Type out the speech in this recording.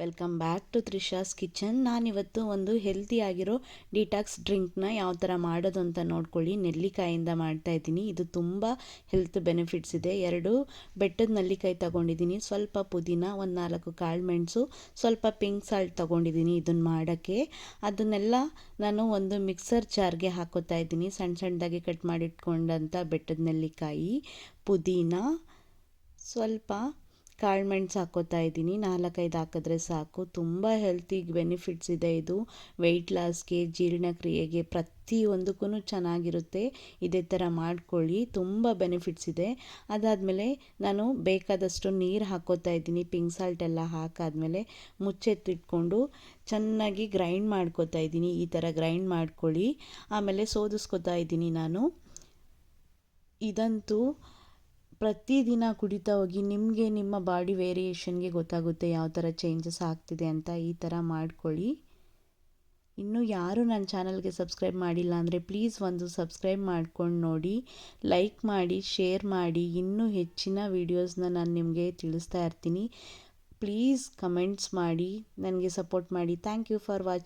Welcome back to Trisha's kitchen. ನಾನಿವತ್ತು ಒಂದು ಹೆಲ್ತಿಯಾಗಿರೋ detox ಡ್ರಿಂಕ್ನ ಯಾವ ಥರ ಮಾಡೋದು ಅಂತ ನೋಡ್ಕೊಳ್ಳಿ. ನೆಲ್ಲಿಕಾಯಿಂದ ಮಾಡ್ತಾಯಿದ್ದೀನಿ. ಇದು ತುಂಬ ಹೆಲ್ತ್ ಬೆನಿಫಿಟ್ಸ್ ಇದೆ. 2 ಬೆಟ್ಟದ ನೆಲ್ಲಿಕಾಯಿ ತೊಗೊಂಡಿದ್ದೀನಿ, ಸ್ವಲ್ಪ ಪುದೀನ, ಒಂದು 4 ಕಾಳುಮೆಣಸು, ಸ್ವಲ್ಪ ಪಿಂಕ್ ಸಾಲ್ಟ್ ತೊಗೊಂಡಿದ್ದೀನಿ ಇದನ್ನು ಮಾಡೋಕ್ಕೆ. ಅದನ್ನೆಲ್ಲ ನಾನು ಒಂದು ಮಿಕ್ಸರ್ ಜಾರ್ಗೆ ಹಾಕೋತಾ ಇದ್ದೀನಿ. ಸಣ್ಣ ಸಣ್ಣದಾಗಿ ಕಟ್ ಮಾಡಿಟ್ಕೊಂಡಂಥ ಬೆಟ್ಟದ ನೆಲ್ಲಿಕಾಯಿ, ಪುದೀನ, ಸ್ವಲ್ಪ ಕಾಳುಮೆಣಸು ಹಾಕ್ಕೋತಾ ಇದ್ದೀನಿ. 4-5 ಹಾಕಿದ್ರೆ ಸಾಕು. ತುಂಬ ಹೆಲ್ತಿಗೆ ಬೆನಿಫಿಟ್ಸ್ ಇದೆ ಇದು. ವೆಯ್ಟ್ ಲಾಸ್ಗೆ, ಜೀರ್ಣಕ್ರಿಯೆಗೆ, ಪ್ರತಿಯೊಂದಕ್ಕೂ ಚೆನ್ನಾಗಿರುತ್ತೆ. ಇದೇ ಥರ ಮಾಡ್ಕೊಳ್ಳಿ, ತುಂಬ ಬೆನಿಫಿಟ್ಸ್ ಇದೆ. ಅದಾದಮೇಲೆ ನಾನು ಬೇಕಾದಷ್ಟು ನೀರು ಹಾಕ್ಕೋತಾ ಇದ್ದೀನಿ. ಪಿಂಕ್ ಸಾಲ್ಟ್ ಎಲ್ಲ ಹಾಕಾದ್ಮೇಲೆ ಮುಚ್ಚೆತ್ತಿಟ್ಕೊಂಡು ಚೆನ್ನಾಗಿ ಗ್ರೈಂಡ್ ಮಾಡ್ಕೋತಾ ಇದ್ದೀನಿ. ಈ ಥರ ಗ್ರೈಂಡ್ ಮಾಡ್ಕೊಳ್ಳಿ. ಆಮೇಲೆ ಸೋದಿಸ್ಕೋತಾ ಇದ್ದೀನಿ ನಾನು. ಇದಂತೂ ಪ್ರತಿದಿನ ಕುಡಿತಾ ಹೋಗಿ, ನಿಮಗೆ ನಿಮ್ಮ ಬಾಡಿ ವೇರಿಯೇಷನ್ಗೆ ಗೊತ್ತಾಗುತ್ತೆ ಯಾವ ಥರ ಚೇಂಜಸ್ ಆಗ್ತಿದೆ ಅಂತ. ಈ ಥರ ಮಾಡ್ಕೊಳ್ಳಿ. ಇನ್ನೂ ಯಾರು ನನ್ನ ಚಾನಲ್ಗೆ ಸಬ್ಸ್ಕ್ರೈಬ್ ಮಾಡಿಲ್ಲ ಅಂದರೆ ಪ್ಲೀಸ್ ಒಂದು ಸಬ್ಸ್ಕ್ರೈಬ್ ಮಾಡ್ಕೊಂಡು ನೋಡಿ, ಲೈಕ್ ಮಾಡಿ, ಶೇರ್ ಮಾಡಿ. ಇನ್ನೂ ಹೆಚ್ಚಿನ ವೀಡಿಯೋಸ್ನ ನಾನು ನಿಮಗೆ ತಿಳಿಸ್ತಾ ಇರ್ತೀನಿ. ಪ್ಲೀಸ್ ಕಮೆಂಟ್ಸ್ ಮಾಡಿ, ನನಗೆ ಸಪೋರ್ಟ್ ಮಾಡಿ. Thank you for watching.